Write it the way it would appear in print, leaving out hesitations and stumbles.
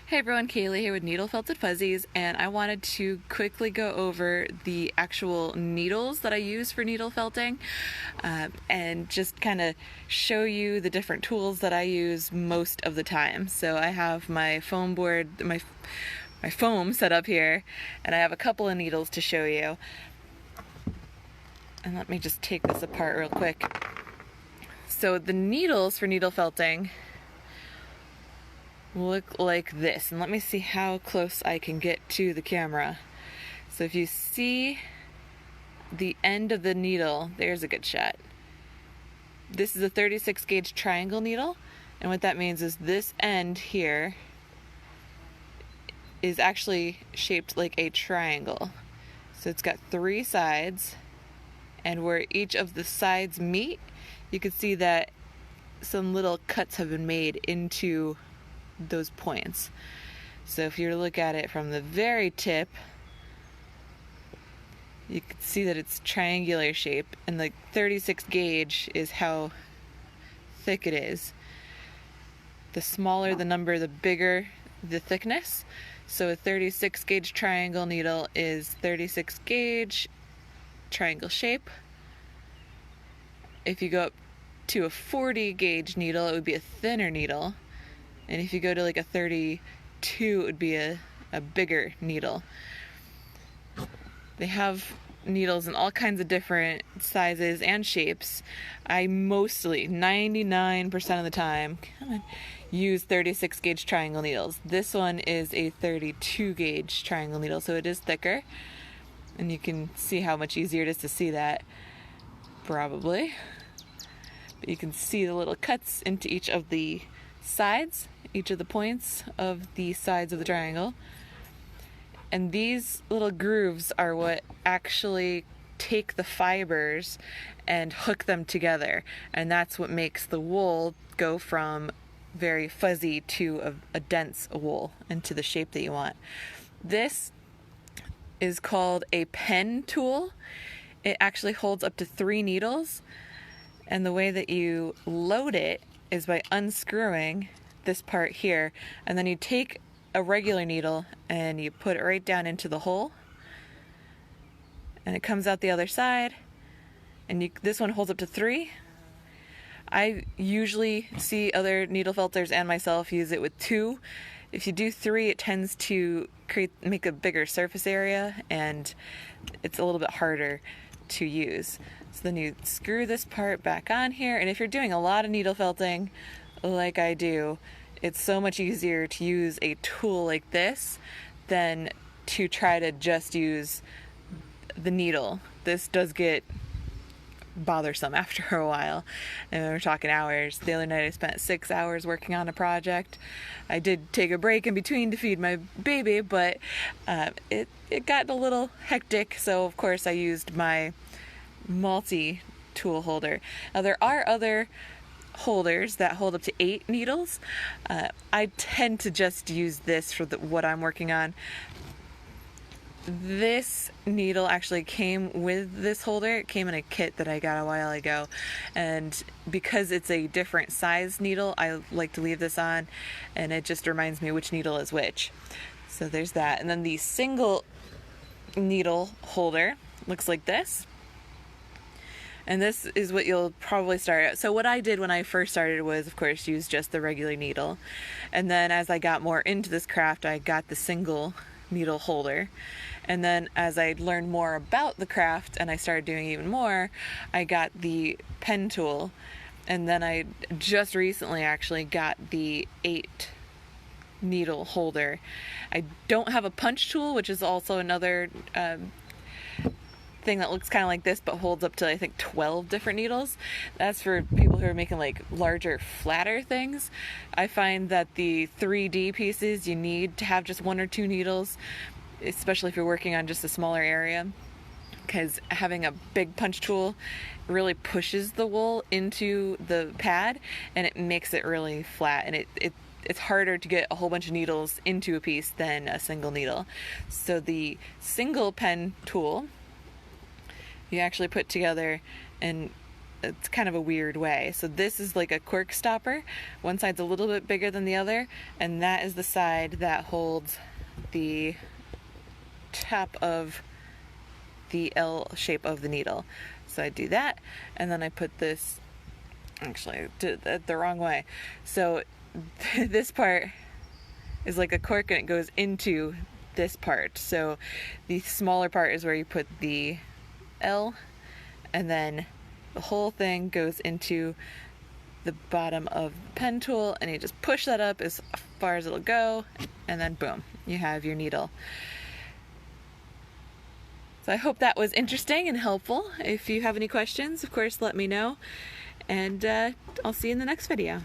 Hey everyone, Kayleigh here with Needle Felted Fuzzies, and I wanted to quickly go over the actual needles that I use for needle felting, and just kind of show you the different tools that I use most of the time. So I have my foam board, my foam set up here, and I have a couple of needles to show you. And let me just take this apart real quick. So the needles for needle felting look like this, and let me see how close I can get to the camera. So if you see the end of the needle, there's a good shot. This is a 36 gauge triangle needle, and what that means is this end here is actually shaped like a triangle. So it's got three sides, and where each of the sides meet, you can see that some little cuts have been made into those points. So if you look at it from the very tip, you can see that it's triangular shape, and the 36 gauge is how thick it is. The smaller the number, the bigger the thickness. So a 36 gauge triangle needle is 36 gauge triangle shape. If you go up to a 40 gauge needle, it would be a thinner needle. And if you go to like a 32, it would be a bigger needle. They have needles in all kinds of different sizes and shapes. I mostly, 99% of the time, use 36 gauge triangle needles. This one is a 32 gauge triangle needle, so it is thicker. And you can see how much easier it is to see that, probably. But you can see the little cuts into each of the sides, each of the points of the sides of the triangle. And these little grooves are what actually take the fibers and hook them together. And that's what makes the wool go from very fuzzy to a dense wool into the shape that you want. This is called a pen tool. It actually holds up to 3 needles. And the way that you load it is by unscrewing this part here, and then you take a regular needle and you put it right down into the hole, and it comes out the other side, and this one holds up to 3. I usually see other needle felters and myself use it with 2. If you do 3, it tends to make a bigger surface area, and it's a little bit harder to use. So then you screw this part back on here, and if you're doing a lot of needle felting like I do, it's so much easier to use a tool like this than to try to just use the needle. This does get bothersome after a while, and we're talking hours. The other night I spent 6 hours working on a project. I did take a break in between to feed my baby, but it got a little hectic, so of course I used my multi-tool holder. Now there are other holders that hold up to 8 needles. I tend to just use this for what I'm working on. This needle actually came with this holder. It came in a kit that I got a while ago, and because it's a different size needle, I like to leave this on, and it just reminds me which needle is which. So there's that. And then the single needle holder looks like this. And this is what you'll probably start out. So what I did when I first started was, of course, use just the regular needle. And then as I got more into this craft, I got the single needle holder. And then as I learned more about the craft and I started doing even more, I got the pen tool. And then I just recently actually got the 8 needle holder. I don't have a punch tool, which is also another thing that looks kind of like this but holds up to I think 12 different needles. That's for people who are making like larger, flatter things. I find that the 3D pieces, you need to have just 1 or 2 needles, especially if you're working on just a smaller area, because having a big punch tool really pushes the wool into the pad and it makes it really flat, and it's harder to get a whole bunch of needles into a piece than a single needle. So the single pen tool, you actually put together, and it's kind of a weird way. So this is like a cork stopper. One side's a little bit bigger than the other, and that is the side that holds the top of the L shape of the needle. So I do that, and then I put this, actually I did that the wrong way. So this part is like a cork and it goes into this part. So the smaller part is where you put the L, and then the whole thing goes into the bottom of the pen tool, and you just push that up as far as it'll go, and then boom, you have your needle. So I hope that was interesting and helpful. If you have any questions, of course, let me know, and I'll see you in the next video.